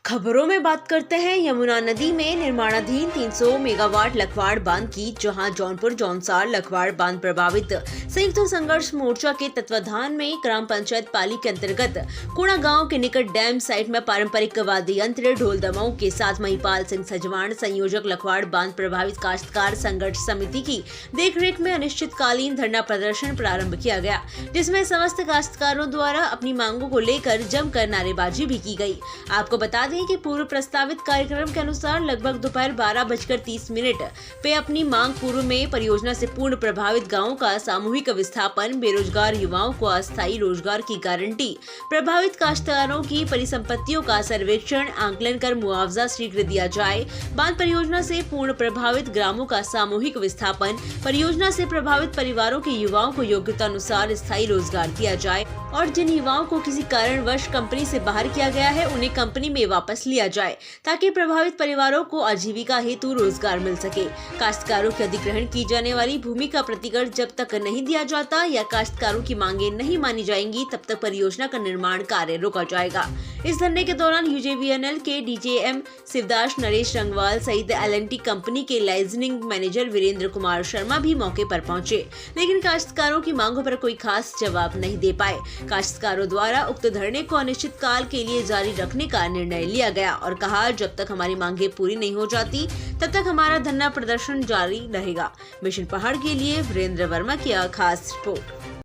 खबरों में बात करते हैं यमुना नदी में निर्माणाधीन 300 मेगावाट लखवाड़ बांध की, जहां जौनपुर जौनसार लखवाड़ बांध प्रभावित संयुक्त संघर्ष मोर्चा के तत्वाधान में ग्राम पंचायत पाली के अंतर्गत कोड़ा गांव के निकट डैम साइट में पारंपरिक वाद्य यंत्र ढोल दमाओं के साथ महिपाल सिंह सजवाण, संयोजक लखवाड़ बांध प्रभावित काश्तकार संघर्ष समिति की देखरेख में अनिश्चितकालीन धरना प्रदर्शन प्रारंभ किया गया, जिसमें समस्त काश्तकारों द्वारा अपनी मांगों को लेकर जमकर नारेबाजी भी की गई। आपको बता दें कि पूर्व प्रस्तावित कार्यक्रम के अनुसार लगभग दोपहर 12:30 पे अपनी मांग पूर्व में परियोजना से पूर्ण प्रभावित गांवों का सामूहिक विस्थापन, बेरोजगार युवाओं को अस्थायी रोजगार की गारंटी, प्रभावित काश्तकारों की परिसंपत्तियों का सर्वेक्षण, आंकलन कर मुआवजा शीघ्र दिया जाए, बांध परियोजना से पूर्ण प्रभावित ग्रामों का सामूहिक विस्थापन, परियोजना से प्रभावित परिवारों के युवाओं को योग्यता अनुसार स्थायी रोजगार दिया जाए और जिन युवाओं को किसी कारणवश कंपनी से बाहर किया गया है उन्हें कंपनी में वापस लिया जाए, ताकि प्रभावित परिवारों को आजीविका हेतु रोजगार मिल सके। काश्तकारों के अधिग्रहण की जाने वाली भूमि का प्रतिकर जब तक नहीं दिया जाता या काश्तकारों की मांगे नहीं मानी जाएंगी, तब तक परियोजना का निर्माण कार्य रोका जाएगा। इस धरने के दौरान यूजेवीएनएल के डीजीएम शिवदास नरेश रंगवाल सहित एलएनटी कंपनी के लाइजनिंग मैनेजर वीरेंद्र कुमार शर्मा भी मौके पर पहुंचे, लेकिन काश्तकारों की मांगों पर कोई खास जवाब नहीं दे पाए। काश्तकारों द्वारा उक्त धरने को अनिश्चित काल के लिए जारी रखने का निर्णय लिया गया और कहा, जब तक हमारी मांगे पूरी नहीं हो जाती तब तक हमारा धरना प्रदर्शन जारी रहेगा। मिशन पहाड़ के लिए वीरेंद्र वर्मा की खास रिपोर्ट।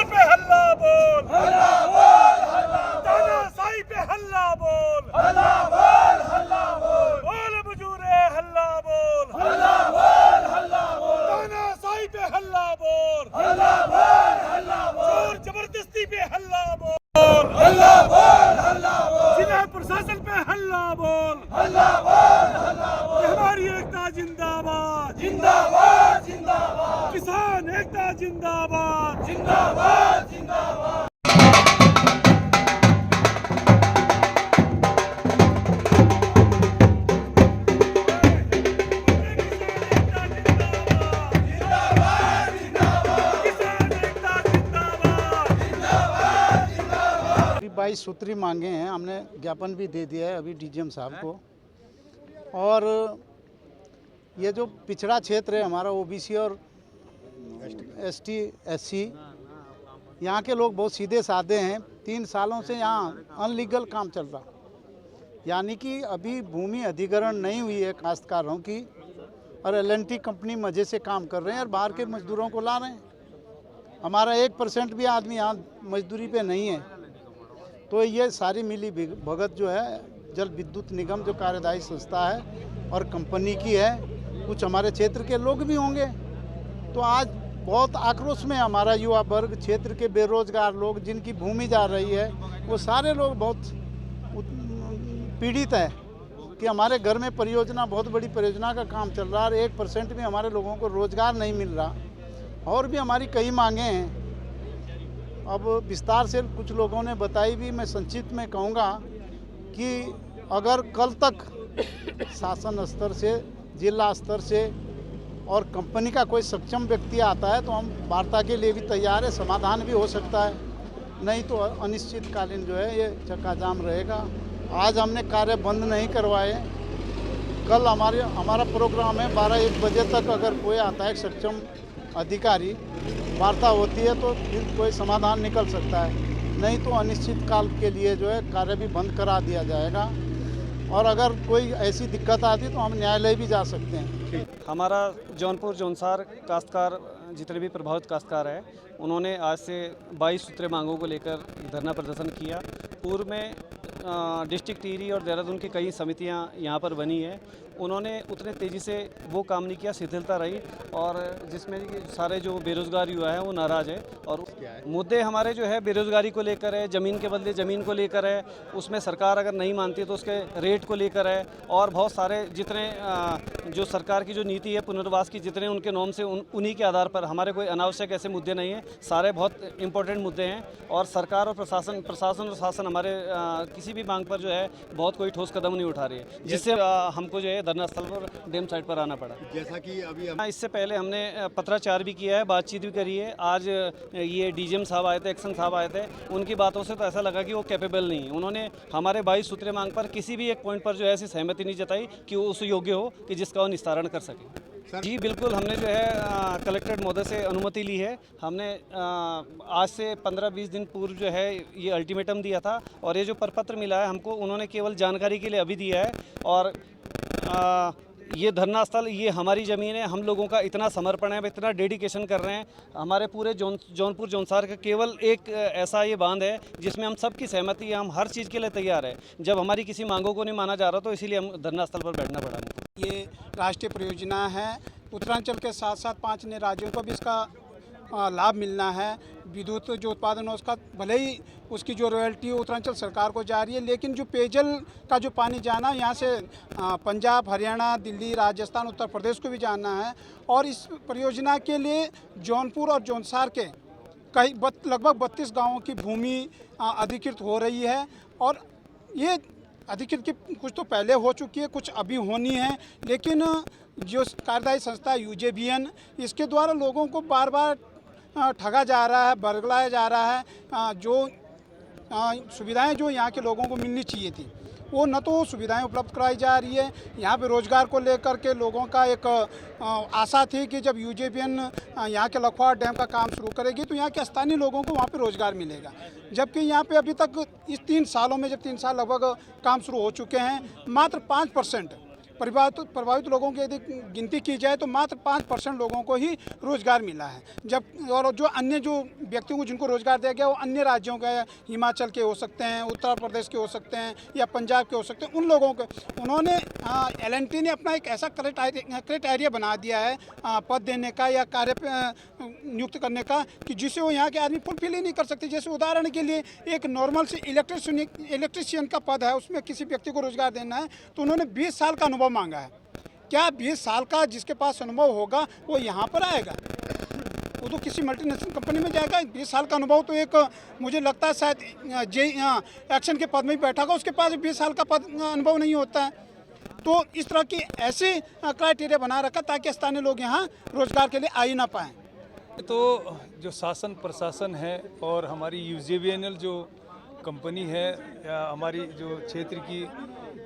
पे हल्ला बोल, हल्ला बोल, हल्ला बोल, तानाशाही पे हल्ला बोल, हल्ला बोल, हल्ला बोल, बोल मुजूरे हल्ला बोल, हल्ला बोल, हल्ला बोल, तानाशाही पे हल्ला बोल, हल्ला बोल, हल्ला बोल, जोर जबरदस्ती पे हल्ला बोल, हल्ला बोल, हल्ला बोल, जिला प्रशासन पे हल्ला बोल, हल्ला बोल, हल्ला बोल, हमारी एकता जिंदाबाद, जिंदाबाद, जिंदाबाद, किसान एकता जिंदाबाद, जिंदाबाद, जिंदाबाद। अभी 22 सूत्री मांगे हैं, हमने ज्ञापन भी दे दिया है अभी डीजीएम साहब को। और ये जो पिछड़ा क्षेत्र है हमारा ओबीसी और एसटी एससी, यहाँ के लोग बहुत सीधे साधे हैं। 3 सालों से यहाँ अनलीगल काम चल रहा, यानी कि अभी भूमि अधिग्रहण नहीं हुई है काश्तकारों की, और एलएनटी कंपनी मज़े से काम कर रहे हैं और बाहर के मजदूरों को ला रहे हैं। हमारा 1% भी आदमी यहाँ मजदूरी पे नहीं है। तो ये सारी मिली भगत जो है जल विद्युत निगम जो कार्यदायी संस्था है और कंपनी की है, कुछ हमारे क्षेत्र के लोग भी होंगे। तो आज बहुत आक्रोश में हमारा युवा वर्ग, क्षेत्र के बेरोजगार लोग जिनकी भूमि जा रही है, वो सारे लोग बहुत पीड़ित है कि हमारे घर में परियोजना, बहुत बड़ी परियोजना का काम चल रहा है और 1% भी हमारे लोगों को रोजगार नहीं मिल रहा। और भी हमारी कई मांगे हैं, अब विस्तार से कुछ लोगों ने बताई भी। मैं संक्षिप्त में कहूँगा कि अगर कल तक शासन स्तर से, जिला स्तर से और कंपनी का कोई सक्षम व्यक्ति आता है तो हम वार्ता के लिए भी तैयार है, समाधान भी हो सकता है, नहीं तो अनिश्चितकालीन जो है ये चक्काजाम रहेगा। आज हमने कार्य बंद नहीं करवाए, कल हमारा प्रोग्राम है 12-1 बजे तक। अगर कोई आता है सक्षम अधिकारी, वार्ता होती है तो फिर कोई समाधान निकल सकता है, नहीं तो अनिश्चित काल के लिए जो है कार्य भी बंद करा दिया जाएगा। और अगर कोई ऐसी दिक्कत आती तो हम न्यायालय भी जा सकते हैं। हमारा जौनपुर जौनसार काश्तकार, जितने भी प्रभावित काश्तकार हैं, उन्होंने आज से 22 सूत्रीय मांगों को लेकर धरना प्रदर्शन किया। पूर्व में डिस्ट्रिक्ट टिहरी और देहरादून की कई समितियां यहाँ पर बनी है, उन्होंने उतने तेज़ी से वो काम नहीं किया, शिथिलता रही, और जिसमें सारे जो बेरोजगार युवा हैं वो नाराज़ है। और मुद्दे हमारे जो है बेरोजगारी को लेकर है, ज़मीन के बदले ज़मीन को लेकर है, उसमें सरकार अगर नहीं मानती तो उसके रेट को लेकर है, और बहुत सारे जितने जो सरकार की जो नीति है पुनर्वास की, जितने उनके नॉर्म्स से उन्हीं के आधार पर, हमारे कोई अनावश्यक ऐसे मुद्दे नहीं हैं, सारे बहुत इंपॉर्टेंट मुद्दे हैं। और सरकार और प्रशासन और शासन हमारे किसी किसी भी मांग पर जो है बहुत कोई ठोस कदम नहीं उठा रही है, जिससे हमको जो है धरना स्थल पर डैम साइट पर आना पड़ा। जैसा कि अभी हम इससे पहले हमने पत्राचार भी किया है, बातचीत भी करी है। आज ये डीजीएम साहब आए थे, एक्शन साहब आए थे, उनकी बातों से तो ऐसा लगा कि वो कैपेबल नहीं है। उन्होंने हमारे 22 सूत्रीय मांग पर किसी भी एक पॉइंट पर जो है ऐसी सहमति नहीं जताई कि वो उस योग्य हो कि जिसका वो निस्तारण कर सके। जी बिल्कुल, हमने जो है कलेक्टर महोदय से अनुमति ली है। हमने आज से 15-20 दिन पूर्व जो है ये अल्टीमेटम दिया था, और ये जो प्रपत्र मिला है हमको, उन्होंने केवल जानकारी के लिए अभी दिया है। और ये धरना स्थल, ये हमारी ज़मीन है, हम लोगों का इतना समर्पण है, इतना डेडिकेशन कर रहे हैं। हमारे पूरे जौनपुर जौनसार का केवल एक ऐसा ये बांध है जिसमें हम सबकी सहमति है, हम हर चीज़ के लिए तैयार है। जब हमारी किसी मांगों को नहीं माना जा रहा तो इसीलिए हम धरना स्थल पर बैठना पड़ा। ये राष्ट्रीय परियोजना है, उत्तरांचल के साथ साथ 5 अन्य राज्यों को भी इसका लाभ मिलना है। विद्युत जो उत्पादन है उसका भले ही उसकी जो रॉयल्टी है उत्तरांचल सरकार को जा रही है, लेकिन जो पेयजल का जो पानी जाना यहाँ से पंजाब, हरियाणा, दिल्ली, राजस्थान, उत्तर प्रदेश को भी जाना है। और इस परियोजना के लिए जौनपुर और जौनसार के कई लगभग 32 गाँवों की भूमि अधिकृत हो रही है। और ये अधिकृत की कुछ तो पहले हो चुकी है, कुछ अभी होनी है, लेकिन जो कार्यदायी संस्था यूजेबीएन, इसके द्वारा लोगों को बार बार ठगा जा रहा है, बरगलाया जा रहा है। जो सुविधाएं जो यहाँ के लोगों को मिलनी चाहिए थी वो न तो सुविधाएं उपलब्ध कराई जा रही है। यहाँ पे रोजगार को लेकर के लोगों का एक आशा थी कि जब यूजेबीएन यहाँ के लखवाड़ डैम का काम शुरू करेगी तो यहाँ के स्थानीय लोगों को वहाँ पे रोजगार मिलेगा, जबकि यहाँ पे अभी तक इस 3 सालों में, जब 3 साल लगभग काम शुरू हो चुके हैं, मात्र 5% प्रभावित लोगों की यदि गिनती की जाए तो मात्र 5% लोगों को ही रोज़गार मिला है। जब और जो अन्य जो व्यक्तियों को जिनको रोज़गार दिया गया वो अन्य राज्यों के, हिमाचल के हो सकते हैं, उत्तर प्रदेश के हो सकते हैं, या पंजाब के हो सकते हैं, उन लोगों को उन्होंने L&T ने अपना एक ऐसा क्राइटेरिया बना दिया है पद देने का या कार्य नियुक्त करने का कि जिसे वो यहाँ के आदमी फुलफिल ही नहीं कर सकते। जैसे उदाहरण के लिए एक नॉर्मल से इलेक्ट्रिशियन का पद है, उसमें किसी व्यक्ति को रोज़गार देना है तो उन्होंने 20 साल का अनुभव मांगा है। क्या 20 साल का जिसके पास अनुभव होगा वो यहाँ पर आएगा? वो तो किसी मल्टीनेशनल कंपनी में जाएगा। 20 साल का अनुभव तो एक, मुझे लगता है शायद एक्शन के पद में ही बैठा होगा, उसके पास 20 साल का अनुभव नहीं होता है। तो इस तरह की ऐसे क्राइटेरिया बना रखा ताकि स्थानीय लोग यहाँ रोजगार के लिए आ ही ना पाएँ। तो जो शासन प्रशासन है और हमारी यूजेबीएनएल जो कंपनी है या हमारी जो क्षेत्र की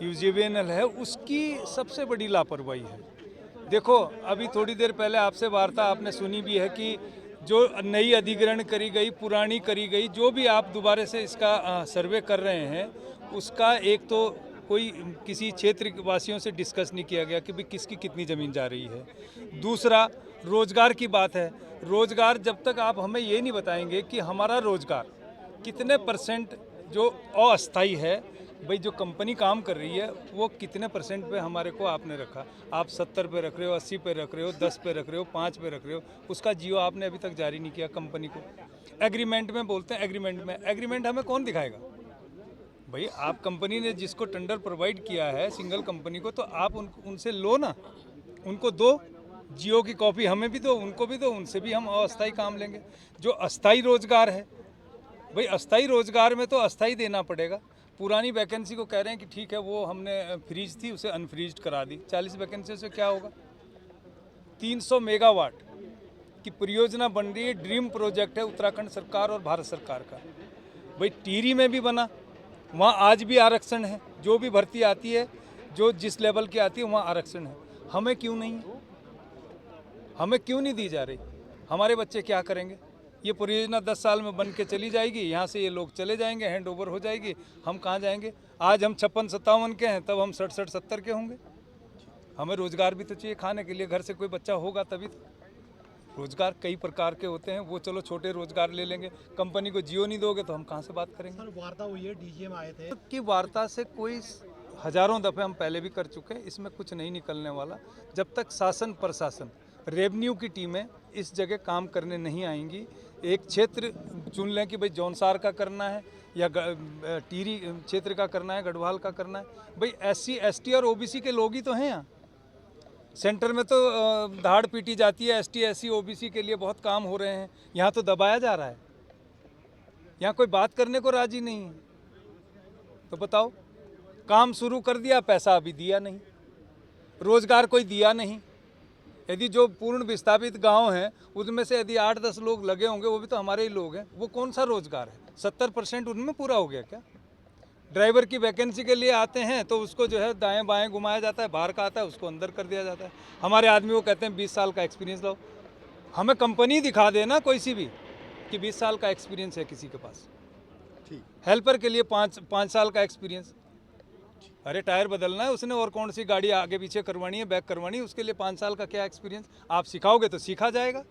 यूजेबीएनएल है, उसकी सबसे बड़ी लापरवाही है। देखो, अभी थोड़ी देर पहले आपसे वार्ता आपने सुनी भी है कि जो नई अधिग्रहण करी गई, पुरानी करी गई, जो भी आप दोबारा से इसका सर्वे कर रहे हैं, उसका एक तो कोई किसी क्षेत्र वासियों से डिस्कस नहीं किया गया कि भाई किसकी कितनी ज़मीन जा रही है। दूसरा, रोज़गार की बात है। रोज़गार जब तक आप हमें ये नहीं बताएंगे कि हमारा रोज़गार कितने % जो अस्थायी है, भाई जो कंपनी काम कर रही है वो कितने % पे हमारे को आपने रखा। आप 70 पे रख रहे हो, 80 पे रख रहे हो, 10 पे रख रहे हो, 5 पे रख रहे हो, उसका जियो आपने अभी तक जारी नहीं किया कंपनी को। एग्रीमेंट में बोलते हैं, एग्रीमेंट हमें कौन दिखाएगा? भाई आप कंपनी ने जिसको टेंडर प्रोवाइड किया है सिंगल कंपनी को, तो आप उनसे लो ना, उनको दो, जियो की कॉपी हमें भी दो, उनको भी दो, उनसे भी हम अस्थायी काम लेंगे। जो अस्थायी रोजगार है, भाई अस्थायी रोजगार में तो अस्थायी देना पड़ेगा। पुरानी वैकेंसी को कह रहे हैं कि ठीक है वो हमने फ्रीज थी उसे अनफ्रीज करा दी। 40 वैकेंसी से क्या होगा? 300 मेगावाट की परियोजना बन रही है, ड्रीम प्रोजेक्ट है उत्तराखंड सरकार और भारत सरकार का। भाई टिहरी में भी बना, वहाँ आज भी आरक्षण है। जो भी भर्ती आती है, जो जिस लेवल की आती है वहाँ आरक्षण है। हमें क्यों नहीं है? हमें क्यों नहीं दी जा रही? हमारे बच्चे क्या करेंगे? ये परियोजना 10 साल में बन के चली जाएगी, यहाँ से ये लोग चले जाएंगे, हैंड ओवर हो जाएगी, हम कहाँ जाएंगे? आज हम 56-57 के हैं, तब हम 67-70 के होंगे। हमें रोज़गार भी तो चाहिए खाने के लिए, घर से कोई बच्चा होगा तभी तो। रोज़गार कई प्रकार के होते हैं, वो चलो छोटे रोज़गार ले लेंगे। कंपनी को जियो नहीं दोगे तो हम कहाँ से बात करेंगे? सर वार्ता हुई है, डीजीएम आए थे की वार्ता से कोई हज़ारों दफ़े हम पहले भी कर चुके हैं, इसमें कुछ नहीं निकलने वाला। जब तक शासन प्रशासन, रेवेन्यू की टीमें इस जगह काम करने नहीं आएंगी, एक क्षेत्र चुन लें कि भाई जौनसार का करना है या टिहरी क्षेत्र का करना है, गढ़वाल का करना है। भाई SC ST और OBC के लोग ही तो हैं यहाँ। सेंटर में तो दहाड़ पीटी जाती है, ST SC OBC के लिए बहुत काम हो रहे हैं, यहाँ तो दबाया जा रहा है। यहाँ कोई बात करने को राजी नहीं है। तो बताओ, काम शुरू कर दिया, पैसा अभी दिया नहीं, रोजगार कोई दिया नहीं। यदि जो पूर्ण विस्थापित गांव हैं उसमें से यदि 8-10 लोग लगे होंगे, वो भी तो हमारे ही लोग हैं, वो कौन सा रोजगार है? 70% उनमें पूरा हो गया क्या? ड्राइवर की वैकेंसी के लिए आते हैं तो उसको जो है दाएं बाएं घुमाया जाता है, बाहर का आता है उसको अंदर कर दिया जाता है। हमारे आदमी वो कहते हैं 20 साल का एक्सपीरियंस लो। हमें कंपनी दिखा देना कोई सी भी कि 20 साल का एक्सपीरियंस है किसी के पास। ठीक। हेल्पर के लिए 5 साल का एक्सपीरियंस। अरे टायर बदलना है उसने, और कौन सी गाड़ी आगे पीछे करवानी है, बैक करवानी है, उसके लिए 5 साल का क्या एक्सपीरियंस? आप सिखाओगे तो सीखा जाएगा।